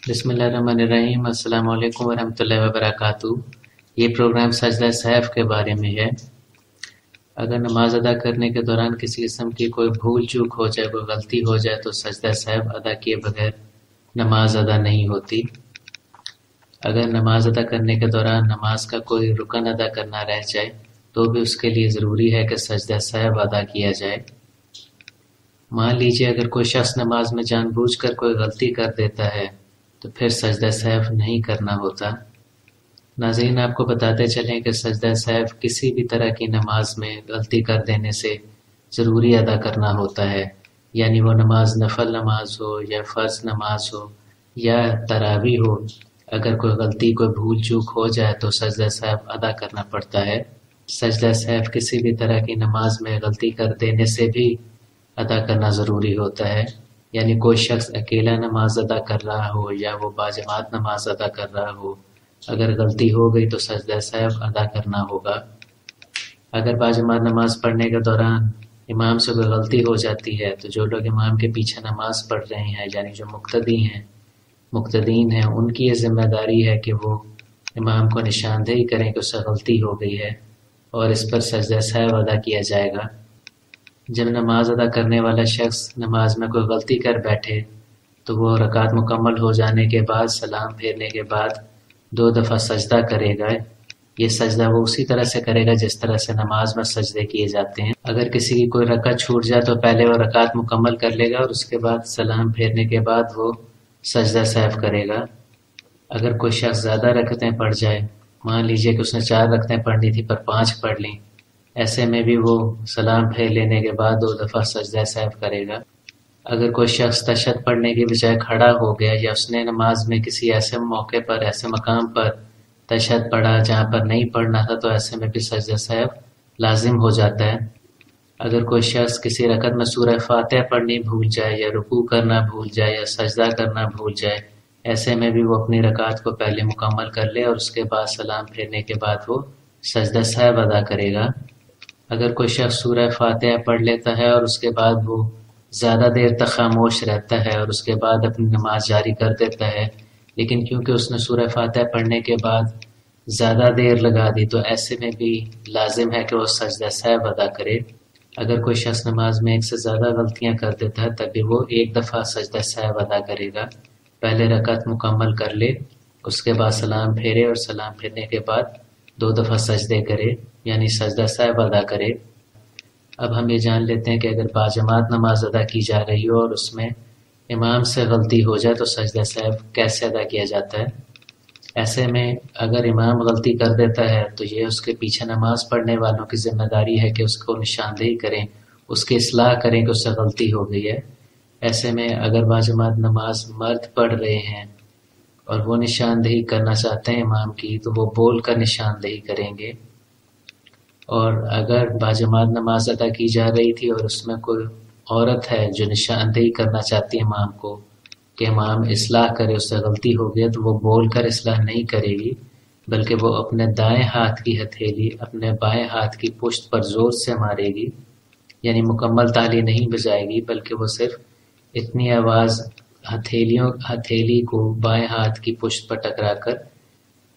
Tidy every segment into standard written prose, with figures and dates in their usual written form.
बिस्मिल्लाहिर्रहमानिर्रहीम। अस्सलाम वालेकुम वरहमतुल्लाहि वबरकातुहू। ये प्रोग्राम सजदा सहफ के बारे में है। अगर नमाज अदा करने के दौरान किसी किस्म की कोई भूल चूक हो जाए, कोई गलती हो जाए तो सजदा सहफ अदा किए बगैर नमाज अदा नहीं होती। अगर नमाज अदा करने के दौरान नमाज का कोई रुकन अदा करना रह जाए तो भी उसके लिए ज़रूरी है कि सजदा सहफ अदा किया जाए। मान लीजिए अगर कोई शख्स नमाज में जानबूझकर कोई गलती कर देता है तो फिर सजदा सहफ नहीं करना होता। नाज़रीन, आपको बताते चलें कि सजदा सहफ किसी भी तरह की नमाज में गलती कर देने से ज़रूरी अदा करना होता है, यानी वो नमाज नफल नमाज हो या फ़र्ज नमाज हो या तरावी हो। अगर कोई गलती कोई भूल चूक हो जाए तो सजदा सहफ अदा करना पड़ता है। सजदा सहफ किसी भी तरह की नमाज में गलती कर देने से भी अदा करना ज़रूरी होता है, यानी कोई शख्स अकेला नमाज अदा कर रहा हो या वो बाजमात नमाज अदा कर रहा हो, अगर गलती हो गई तो सजदा सहफ अदा करना होगा। अगर बाजमात नमाज पढ़ने के दौरान इमाम से कोई गलती हो जाती है तो जो लोग इमाम के पीछे नमाज पढ़ रहे हैं, यानी जो मुक्तदीन हैं, उनकी ये जिम्मेदारी है कि वो इमाम को निशानदेही करें कि उससे गलती हो गई है और इस पर सजदा सहफ अदा किया जाएगा। जब नमाज अदा करने वाला शख्स नमाज में कोई गलती कर बैठे तो वो रकात मुकम्मल हो जाने के बाद सलाम फेरने के बाद 2 दफ़ा सजदा करेगा। ये सजदा वो उसी तरह से करेगा जिस तरह से नमाज में सजदे किए जाते हैं। अगर किसी की कोई रकात छूट जाए तो पहले वो रकात मुकम्मल कर लेगा और उसके बाद सलाम फेरने के बाद वो सजदा सहफ करेगा। अगर कोई शख्स ज़्यादा रकतें पढ़ जाए, मान लीजिए कि उसने 4 रकतें पढ़नी थी पर 5 पढ़ लीं, ऐसे में भी वो सलाम फेर लेने के बाद 2 दफ़ा सजदा सहफ करेगा। अगर कोई शख्स तशहद पढ़ने के बजाय खड़ा हो गया या उसने नमाज में किसी ऐसे मौके पर, ऐसे मकाम पर तशहद पढ़ा जहाँ पर नहीं पढ़ना था, तो ऐसे में भी सजदा सहफ लाजिम हो जाता है। अगर कोई शख्स किसी रकत में सूरह फातिहा पढ़नी भूल जाए या रुकू करना भूल जाए या सजदा करना भूल जाए, ऐसे में भी वो अपनी रकात को पहले मुकम्मल कर ले और उसके बाद सलाम फेरने के बाद वो सजदा सहफ अदा करेगा। अगर कोई शख्स सूरह फातिहा पढ़ लेता है और उसके बाद वो ज़्यादा देर तक खामोश रहता है और उसके बाद अपनी नमाज जारी कर देता है, लेकिन क्योंकि उसने सूरह फातिहा पढ़ने के बाद ज़्यादा देर लगा दी तो ऐसे में भी लाजिम है कि वो सजदा सहफ अदा करे। अगर कोई शख्स नमाज में 1 से ज़्यादा गलतियाँ कर देता है तभी वो 1 दफ़ा सजदा सहफ अदा करेगा। पहले रकात मुकम्मल कर ले, उसके बाद सलाम फेरे और सलाम फेरने के बाद 2 दफ़ा सजदे करे, यानी सजदा सहफ अदा करे। अब हम ये जान लेते हैं कि अगर बाजमात नमाज अदा की जा रही हो और उसमें इमाम से गलती हो जाए तो सजदा सहफ कैसे अदा किया जाता है। ऐसे में अगर इमाम गलती कर देता है तो ये उसके पीछे नमाज पढ़ने वालों की जिम्मेदारी है कि उसको निशानदेही करें, उसकी इस्लाह करें कि उससे गलती हो गई है। ऐसे में अगर बाजमात नमाज मर्द पढ़ रहे हैं और वो निशानदेही करना चाहते हैं इमाम की, तो वो बोल कर निशानदेही करेंगे। और अगर बाजमात नमाज अदा की जा रही थी और उसमें कोई औरत है जो निशानदेही करना चाहती है इमाम को कि इमाम इस्लाह करे, उससे गलती हो गई, तो वो बोल कर इस्लाह नहीं करेगी, बल्कि वो अपने दाएं हाथ की हथेली अपने बाएं हाथ की पुश्त पर ज़ोर से मारेगी, यानी मुकम्मल ताली नहीं बजाएगी, बल्कि वो सिर्फ इतनी आवाज़ हथेली को बाएं हाथ की पुश्त पर टकरा कर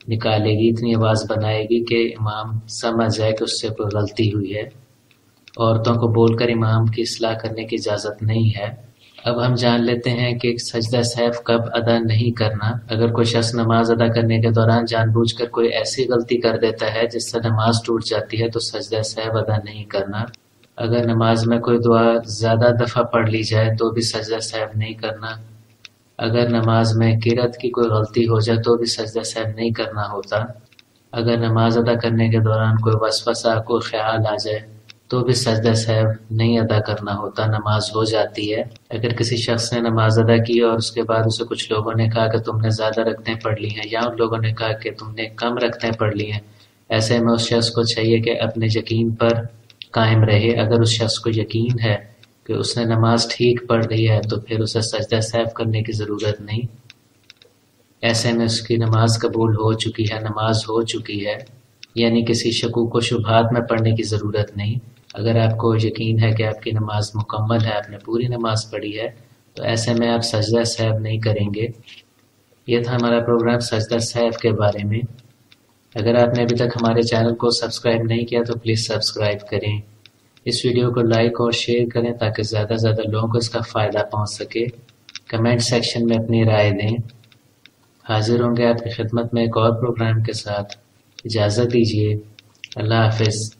निकालेगी, इतनी आवाज़ बनाएगी कि इमाम समझ जाए कि उससे कोई गलती हुई है। औरतों को बोलकर इमाम की इस्लाह करने की इजाज़त नहीं है। अब हम जान लेते हैं कि सजदा सहफ कब अदा नहीं करना। अगर कोई शख्स नमाज अदा करने के दौरान जानबूझकर कोई ऐसी गलती कर देता है जिससे नमाज टूट जाती है तो सजदा सहफ अदा नहीं करना। अगर नमाज में कोई दुआ ज़्यादा दफ़ा पढ़ ली जाए तो भी सजदा सहफ नहीं करना। अगर नमाज में किरत की कोई गलती हो जाए तो भी सजदा सहफ नहीं करना होता। अगर नमाज अदा करने के दौरान कोई वसवसा, कोई ख्याल आ जाए तो भी सजदा सहफ नहीं अदा करना होता, नमाज हो जाती है। अगर किसी शख्स ने नमाज अदा की और उसके बाद उसे कुछ लोगों ने कहा कि तुमने ज़्यादा रकतें पढ़ ली हैं या उन लोगों ने कहा कि तुमने कम रकतें पढ़ ली हैं, ऐसे में उस शख्स को चाहिए कि अपने यकीन पर कायम रहे। अगर उस शख्स को यकीन है कि उसने नमाज ठीक पढ़ ली है तो फिर उसे सजदा सहफ करने की ज़रूरत नहीं। ऐसे में उसकी नमाज कबूल हो चुकी है, नमाज हो चुकी है, यानी किसी शकूक व शुबहात में पढ़ने की ज़रूरत नहीं। अगर आपको यकीन है कि आपकी नमाज मुकम्मल है, आपने पूरी नमाज पढ़ी है, तो ऐसे में आप सजदा सहफ नहीं करेंगे। یہ تھا ہمارا پروگرام سجدہ سیف کے بارے میں۔ اگر آپ نے ابھی تک ہمارے چینل کو سبسکرائب نہیں کیا تو پلیز سبسکرائب کریں، اس ویڈیو کو لائک اور شیئر کریں تاکہ زیادہ سے زیادہ لوگوں کو اس کا فائدہ پہنچ سکے۔ کمنٹ سیکشن میں اپنی رائے دیں۔ حاضر ہوں گے آپ کی خدمت میں ایک اور پروگرام کے ساتھ۔ اجازت دیجیے، اللہ حافظ۔